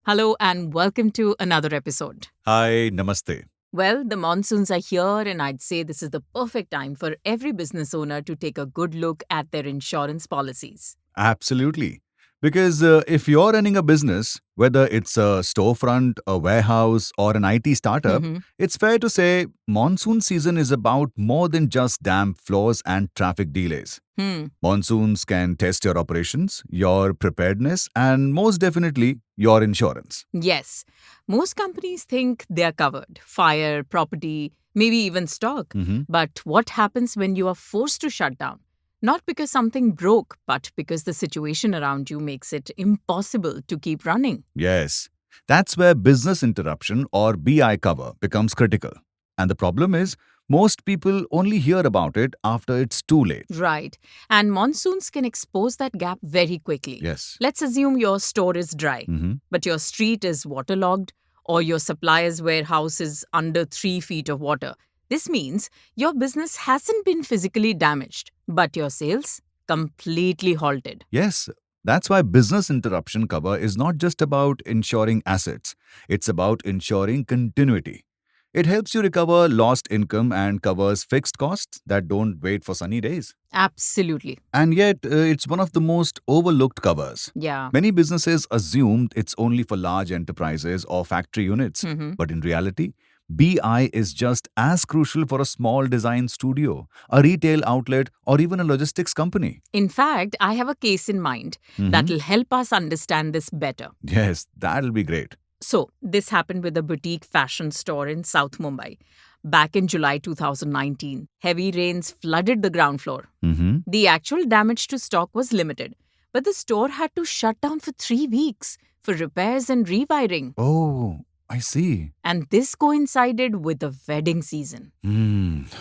Hello and welcome to another episode. Hi, namaste. Well, the monsoons are here, and I'd say this is the perfect time for every business owner to take a good look at their insurance policies. Absolutely. Because if you're running a business, whether it's a storefront, a warehouse, or an IT startup, Hmm. it's fair to say monsoon season is about more than just damp floors and traffic delays. Hmm. Monsoons can test your operations, your preparedness, and most definitely your insurance. Yes, most companies think they're covered fire, property, maybe even stock. Mhm. But what happens when you are forced to shut down? Not because something broke, but because the situation around you makes it impossible to keep running. Yes, that's where business interruption or BI cover becomes critical. And the problem is, most people only hear about it after it's too late. Right. And monsoons can expose that gap very quickly. Yes. Let's assume your store is dry, Mhm. but your street is waterlogged or your supplier's warehouse is under 3 feet of water. This means your business hasn't been physically damaged, but your sales completely halted. Yes, that's why business interruption cover is not just about insuring assets, it's about ensuring continuity. It helps you recover lost income and covers fixed costs that don't wait for sunny days. Absolutely. And yet, it's one of the most overlooked covers. Yeah. Many businesses assume it's only for large enterprises or factory units, Hmm. but in reality, BI is just as crucial for a small design studio, a retail outlet, or even a logistics company. In fact, I have a case in mind Mhm. that'll help us understand this better. Yes, that'll be great. So, this happened with a boutique fashion store in South Mumbai. Back in July 2019, heavy rains flooded the ground floor. Mhm. The actual damage to stock was limited, but the store had to shut down for 3 weeks for repairs and rewiring. Oh, I see. And this coincided with the wedding season.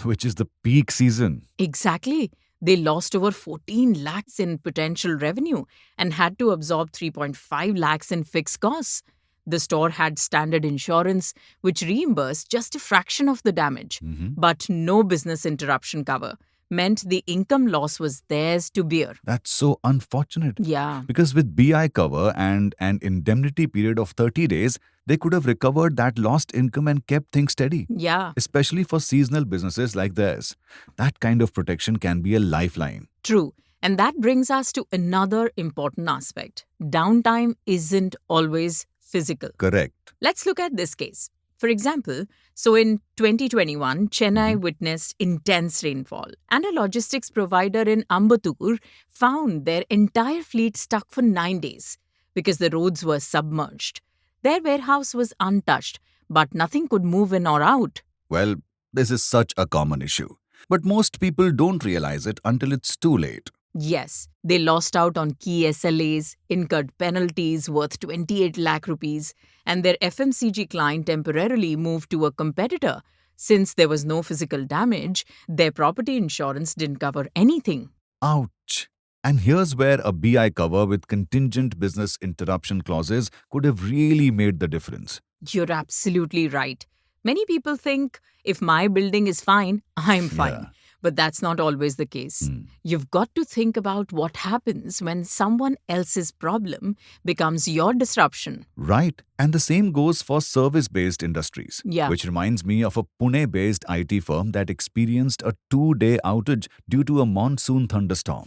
Which is the peak season. Exactly. They lost over 14 lakhs in potential revenue and had to absorb 3.5 lakhs in fixed costs. The store had standard insurance, which reimbursed just a fraction of the damage. Mhm. But no business interruption cover meant the income loss was theirs to bear. That's so unfortunate. Yeah, Because with BI cover and an indemnity period of 30 days, they could have recovered that lost income and kept things steady. yeah, Especially for seasonal businesses like theirs. That kind of protection can be a lifeline. true. And that brings us to another important aspect. Downtime isn't always physical. Correct. Let's look at this case. For example, so in 2021, Chennai Mhm. witnessed intense rainfall, and a logistics provider in Ambattur found their entire fleet stuck for 9 days because the roads were submerged. Their warehouse was untouched, but nothing could move in or out. Well, this is such a common issue. But most people don't realize it until it's too late. Yes, they lost out on key SLAs, incurred penalties worth 28 lakh rupees, and their FMCG client temporarily moved to a competitor. Since there was no physical damage, their property insurance didn't cover anything. Ouch. And here's where a BI cover with contingent business interruption clauses could have really made the difference. You're absolutely right. Many people think if my building is fine, I'm Yeah. fine. But that's not always the case. Hmm. You've got to think about what happens when someone else's problem becomes your disruption. Right. And the same goes for service based industries, Yeah. which reminds me of a Pune based IT firm that experienced a 2 day outage due to a monsoon thunderstorm.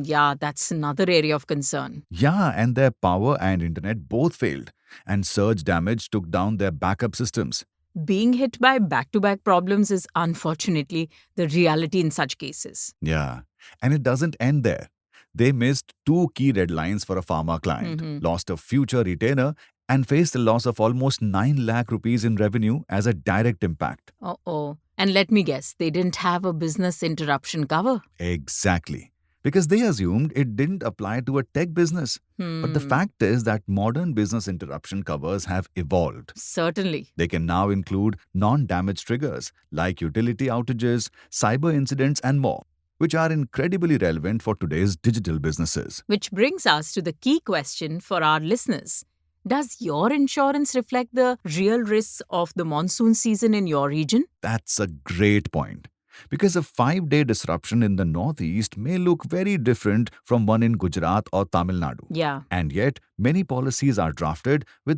Yeah, that's another area of concern. Yeah, and their power and internet both failed, and surge damage took down their backup systems. Being hit by back to back problems is unfortunately the reality in such cases. Yeah, and it doesn't end there. They missed two key deadlines for a pharma client, Hmm. lost a future retainer, and faced a loss of almost 9 lakh rupees in revenue as a direct impact. Uh oh. And let me guess, they didn't have a business interruption cover. Exactly. Because they assumed it didn't apply to a tech business. But the Hmm. fact is that modern business interruption covers have evolved. Certainly. They can now include non damage triggers like utility outages, cyber incidents, and more, which are incredibly relevant for today's digital businesses. Which brings us to the key question for our listeners. Does your insurance reflect the real risks of the monsoon season in your region? That's a great point. Because a 5 day disruption in the Northeast may look very different from one in Gujarat or Tamil Nadu. Yeah. And yet, many policies are drafted with